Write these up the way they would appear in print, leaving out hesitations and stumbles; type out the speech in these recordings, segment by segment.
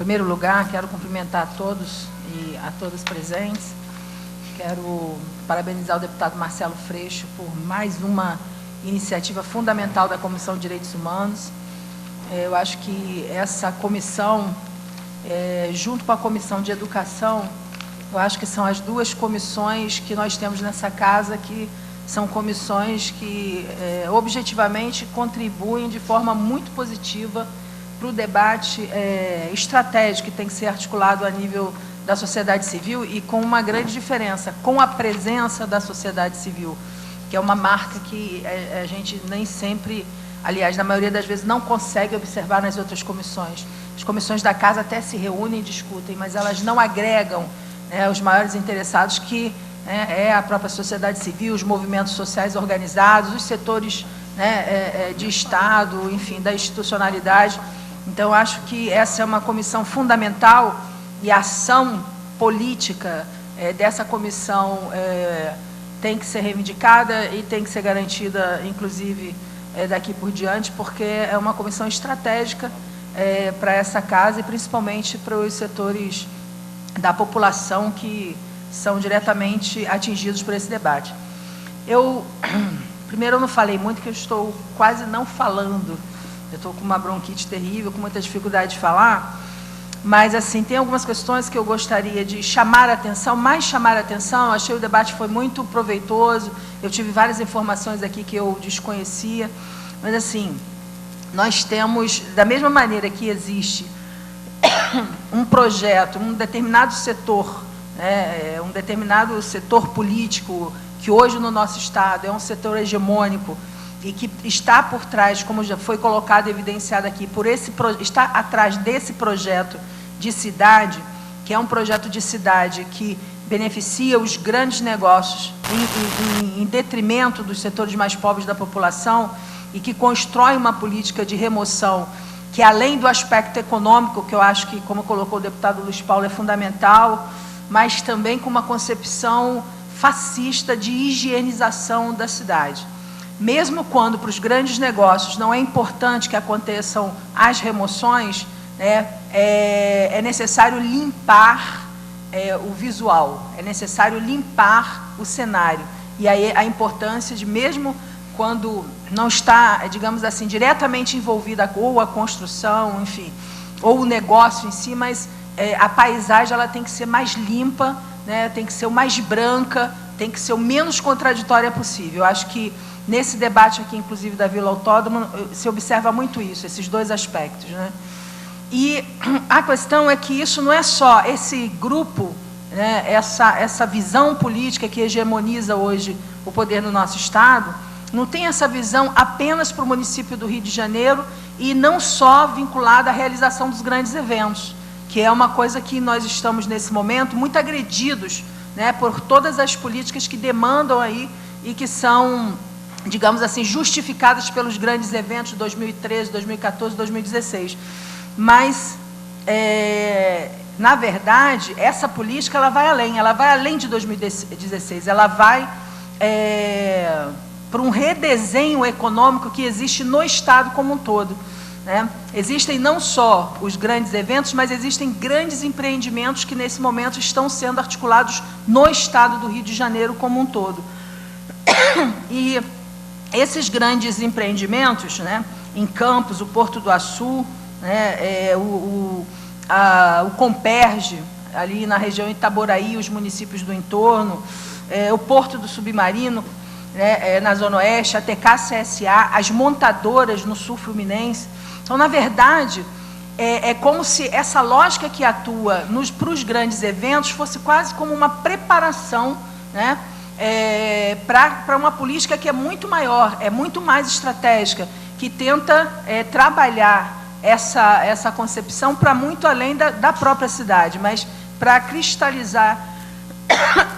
primeiro lugar, quero cumprimentar a todos e a todas presentes. Quero parabenizar o deputado Marcelo Freixo por mais uma iniciativa fundamental da Comissão de Direitos Humanos. Eu acho que essa comissão, junto com a Comissão de Educação, eu acho que são as duas comissões que nós temos nessa casa que são comissões que, objetivamente, contribuem de forma muito positiva para o debate estratégico que tem que ser articulado a nível da sociedade civil e com uma grande diferença, com a presença da sociedade civil, que é uma marca que a gente nem sempre, aliás, na maioria das vezes, não consegue observar nas outras comissões. As comissões da casa até se reúnem e discutem, mas elas não agregam os maiores interessados, que é a própria sociedade civil, os movimentos sociais organizados, os setores de Estado, enfim, da institucionalidade. Então, acho que essa é uma comissão fundamental e a ação política dessa comissão tem que ser reivindicada e tem que ser garantida, inclusive, daqui por diante, porque é uma comissão estratégica para essa casa e principalmente para os setores da população que são diretamente atingidos por esse debate. Primeiro, eu não falei muito, porque eu estou quase não falando. Eu estou com uma bronquite terrível, com muita dificuldade de falar, mas, assim, tem algumas questões que eu gostaria de chamar a atenção, achei o debate foi muito proveitoso, eu tive várias informações aqui que eu desconhecia, mas, assim, nós temos, da mesma maneira que existe um projeto, um determinado setor, um determinado setor político, que hoje no nosso Estado é um setor hegemônico, e que está por trás, como já foi colocado e evidenciado aqui, está atrás desse projeto de cidade, que é um projeto de cidade que beneficia os grandes negócios em detrimento dos setores mais pobres da população e que constrói uma política de remoção que, além do aspecto econômico, que eu acho que, como colocou o deputado Luiz Paulo, é fundamental, mas também com uma concepção fascista de higienização da cidade. Mesmo quando para os grandes negócios não é importante que aconteçam as remoções, é necessário limpar o visual, é necessário limpar o cenário. E aí a importância de, mesmo quando não está, digamos assim, diretamente envolvida ou a construção, enfim, ou o negócio em si, mas a paisagem ela tem que ser mais limpa, tem que ser o mais branca, tem que ser o menos contraditória possível. Eu acho que nesse debate aqui, inclusive, da Vila Autódromo, se observa muito isso, esses dois aspectos, E a questão é que isso não é só esse grupo, essa visão política que hegemoniza hoje o poder no nosso Estado, não tem essa visão apenas para o município do Rio de Janeiro e não só vinculada à realização dos grandes eventos, que é uma coisa que nós estamos, nesse momento, muito agredidos, por todas as políticas que demandam aí e que são, digamos assim, justificadas pelos grandes eventos de 2013, 2014, 2016. Mas, na verdade, essa política ela vai além de 2016, ela vai para um redesenho econômico que existe no Estado como um todo. Existem não só os grandes eventos, mas existem grandes empreendimentos que, nesse momento, estão sendo articulados no Estado do Rio de Janeiro como um todo. E esses grandes empreendimentos, em Campos, o Porto do Açu, o Comperge, ali na região de Itaboraí, os municípios do entorno, o Porto do Submarino, na Zona Oeste, a TK-CSA, as montadoras no Sul Fluminense. Então, na verdade, é como se essa lógica que atua para os grandes eventos fosse quase como uma preparação, para uma política que é muito maior, é muito mais estratégica, que tenta trabalhar essa concepção para muito além da própria cidade, mas para cristalizar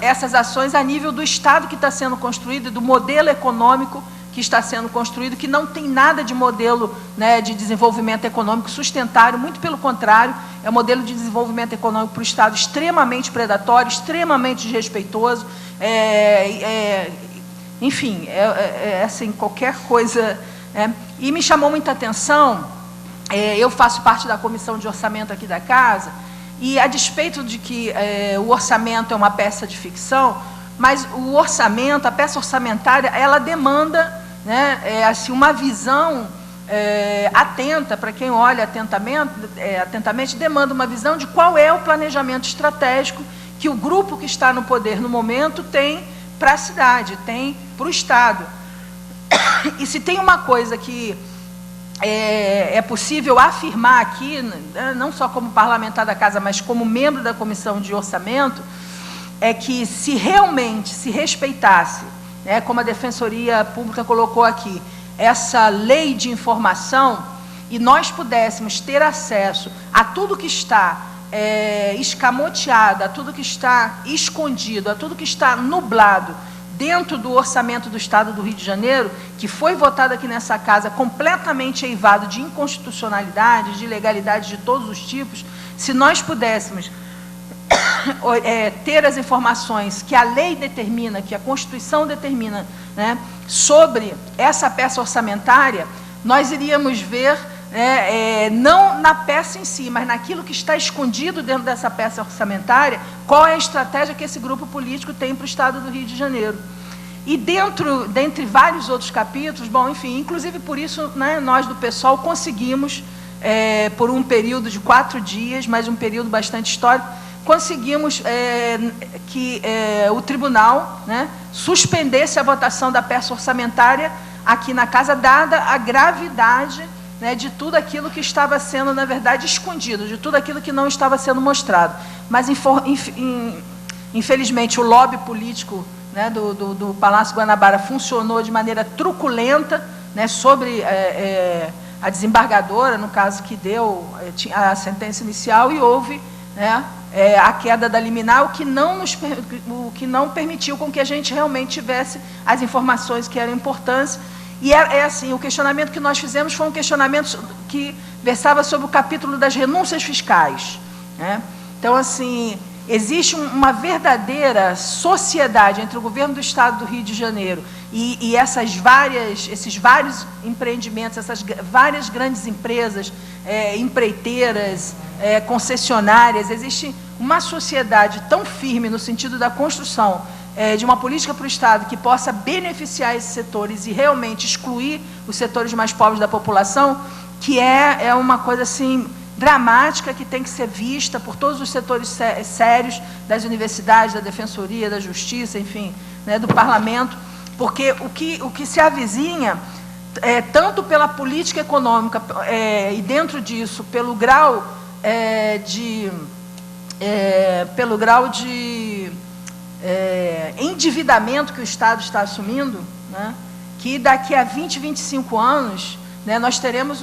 essas ações a nível do Estado que está sendo construído, do modelo econômico que está sendo construído, que não tem nada de modelo de desenvolvimento econômico sustentável, muito pelo contrário, é um modelo de desenvolvimento econômico para o Estado extremamente predatório, extremamente desrespeitoso, enfim, assim, qualquer coisa. E me chamou muita atenção eu faço parte da comissão de orçamento aqui da casa, e a despeito de que o orçamento é uma peça de ficção, mas o orçamento, a peça orçamentária, ela demanda, né, assim, uma visão atenta, para quem olha atentamente, demanda uma visão de qual é o planejamento estratégico que o grupo que está no poder no momento tem para a cidade, tem para o Estado. E se tem uma coisa que é possível afirmar aqui, não só como parlamentar da casa, mas como membro da comissão de orçamento, é que se realmente se respeitasse, né, como a Defensoria Pública colocou aqui, essa lei de informação, e nós pudéssemos ter acesso a tudo que está escamoteado, a tudo que está escondido, a tudo que está nublado dentro do orçamento do Estado do Rio de Janeiro, que foi votado aqui nessa casa, completamente eivado de inconstitucionalidade, de ilegalidade de todos os tipos, se nós pudéssemos ter as informações que a lei determina, que a Constituição determina, né, sobre essa peça orçamentária, nós iríamos ver, não na peça em si, mas naquilo que está escondido dentro dessa peça orçamentária, qual é a estratégia que esse grupo político tem para o Estado do Rio de Janeiro. E dentre vários outros capítulos, bom, enfim, inclusive por isso, né, nós do PSOL conseguimos, por um período de 4 dias, mas um período bastante histórico, conseguimos que o tribunal, né, suspendesse a votação da peça orçamentária aqui na casa, dada a gravidade, né, de tudo aquilo que estava sendo, na verdade, escondido, de tudo aquilo que não estava sendo mostrado. Mas, infelizmente, o lobby político, né, do Palácio Guanabara funcionou de maneira truculenta, né, sobre a desembargadora, no caso que deu a sentença inicial, e houve, né, a queda da liminar, o que não permitiu com que a gente realmente tivesse as informações que eram importantes. E assim, o questionamento que nós fizemos foi um questionamento que versava sobre o capítulo das renúncias fiscais, né? Então, assim, existe uma verdadeira sociedade entre o governo do Estado do Rio de Janeiro e esses vários empreendimentos, essas várias grandes empresas, empreiteiras, concessionárias. Existe uma sociedade tão firme no sentido da construção de uma política para o Estado que possa beneficiar esses setores e realmente excluir os setores mais pobres da população, que é uma coisa assim dramática, que tem que ser vista por todos os setores sérios das universidades, da Defensoria, da Justiça, enfim, né, do Parlamento, porque o que se avizinha, tanto pela política econômica e dentro disso, pelo grau de endividamento que o Estado está assumindo, né, que daqui a 20, 25 anos, né, nós teremos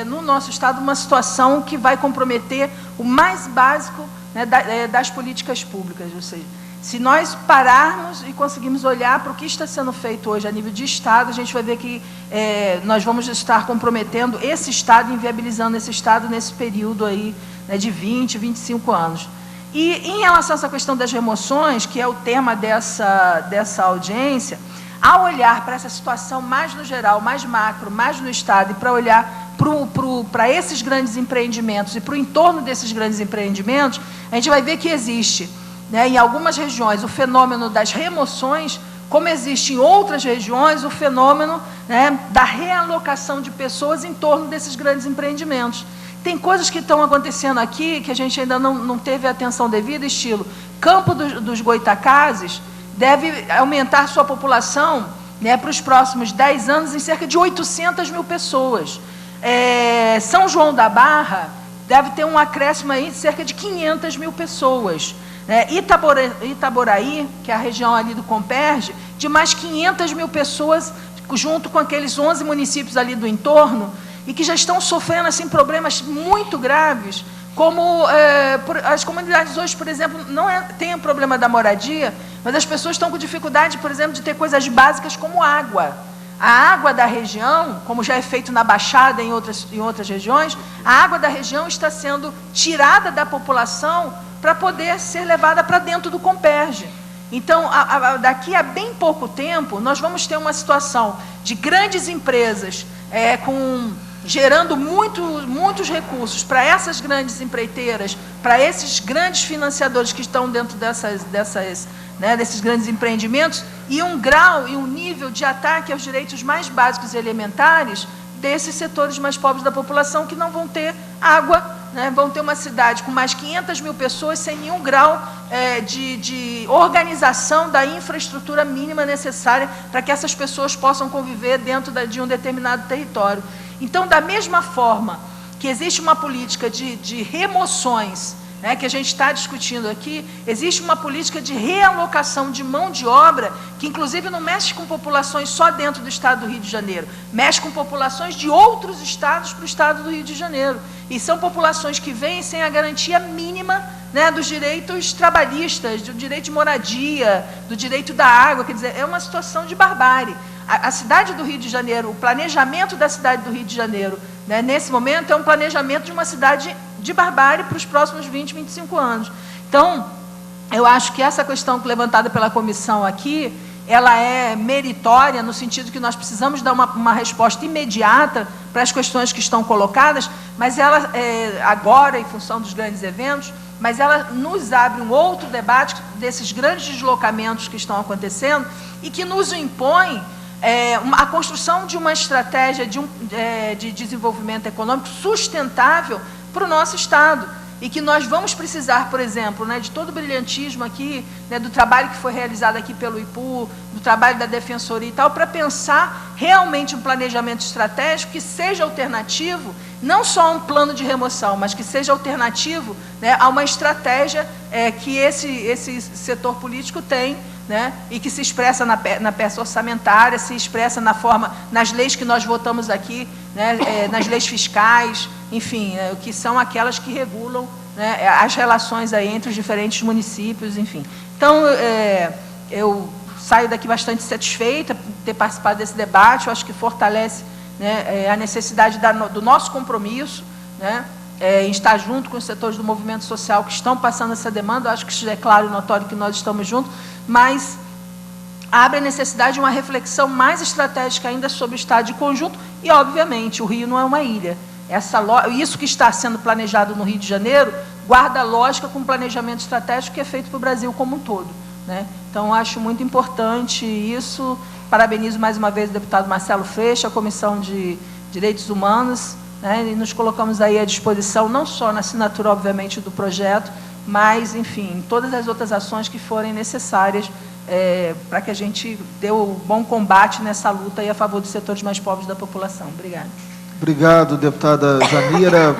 no nosso Estado uma situação que vai comprometer o mais básico, né, das políticas públicas. Ou seja, se nós pararmos e conseguirmos olhar para o que está sendo feito hoje a nível de Estado, a gente vai ver que nós vamos estar comprometendo esse Estado, inviabilizando esse Estado nesse período aí, né, de 20, 25 anos. E em relação a essa questão das remoções, que é o tema dessa audiência, ao olhar para essa situação mais no geral, mais macro, mais no Estado, e para olhar para esses grandes empreendimentos e para o entorno desses grandes empreendimentos, a gente vai ver que existe, né, em algumas regiões, o fenômeno das remoções, como existe em outras regiões o fenômeno, né, da realocação de pessoas em torno desses grandes empreendimentos. Tem coisas que estão acontecendo aqui que a gente ainda não teve atenção devida, estilo Campo dos Goitacazes deve aumentar sua população, né, para os próximos 10 anos em cerca de 800 mil pessoas. São João da Barra deve ter um acréscimo aí de cerca de 500 mil pessoas. Itaboraí, que é a região ali do Comperge, de mais 500 mil pessoas, junto com aqueles 11 municípios ali do entorno, e que já estão sofrendo assim, problemas muito graves, como as comunidades hoje, por exemplo, tem o problema da moradia, mas as pessoas estão com dificuldade, por exemplo, de ter coisas básicas como água. A água da região, como já é feito na Baixada e em outras regiões, a água da região está sendo tirada da população para poder ser levada para dentro do Comperge. Então, daqui a bem pouco tempo, nós vamos ter uma situação de grandes empresas com gerando muitos recursos para essas grandes empreiteiras, para esses grandes financiadores que estão dentro desses grandes empreendimentos, e um grau e um nível de ataque aos direitos mais básicos e elementares desses setores mais pobres da população, que não vão ter água, né? Vão ter uma cidade com mais 500 mil pessoas sem nenhum grau de organização da infraestrutura mínima necessária para que essas pessoas possam conviver dentro de um determinado território. Então, da mesma forma que existe uma política de remoções, né, que a gente está discutindo aqui, existe uma política de realocação de mão de obra, que inclusive não mexe com populações só dentro do estado do Rio de Janeiro, mexe com populações de outros estados para o estado do Rio de Janeiro. E são populações que vêm sem a garantia mínima, né, dos direitos trabalhistas, do direito de moradia, do direito da água. Quer dizer, é uma situação de barbárie. A cidade do Rio de Janeiro, o planejamento da cidade do Rio de Janeiro, né, nesse momento, é um planejamento de uma cidade de barbárie para os próximos 20, 25 anos. Então, eu acho que essa questão levantada pela comissão aqui, ela é meritória, no sentido que nós precisamos dar uma resposta imediata para as questões que estão colocadas, mas ela, agora, em função dos grandes eventos, mas ela nos abre um outro debate desses grandes deslocamentos que estão acontecendo e que nos impõe a construção de uma estratégia de desenvolvimento econômico sustentável para o nosso Estado, e que nós vamos precisar, por exemplo, né, de todo o brilhantismo aqui, né, do trabalho que foi realizado aqui pelo IPU, do trabalho da Defensoria e tal, para pensar realmente um planejamento estratégico que seja alternativo, não só a um plano de remoção, mas que seja alternativo, né, a uma estratégia que esse setor político tem, né, e que se expressa na peça orçamentária, se expressa nas leis que nós votamos aqui, né, nas leis fiscais, enfim, que são aquelas que regulam, né, as relações aí entre os diferentes municípios, enfim. Então, eu saio daqui bastante satisfeita por ter participado desse debate. Eu acho que fortalece, né, a necessidade do nosso compromisso, né, em estar junto com os setores do movimento social que estão passando essa demanda. Eu acho que isso é claro e notório que nós estamos juntos, mas abre a necessidade de uma reflexão mais estratégica ainda sobre o Estado de conjunto e, obviamente, o Rio não é uma ilha. Isso que está sendo planejado no Rio de Janeiro guarda lógica com o planejamento estratégico que é feito para o Brasil como um todo, né? Então, acho muito importante isso. Parabenizo mais uma vez o deputado Marcelo Freixo, a Comissão de Direitos Humanos, né? E nos colocamos aí à disposição, não só na assinatura, obviamente, do projeto, mas, enfim, todas as outras ações que forem necessárias para que a gente dê o bom combate nessa luta aí a favor dos setores mais pobres da população. Obrigada. Obrigado, deputada Jamira.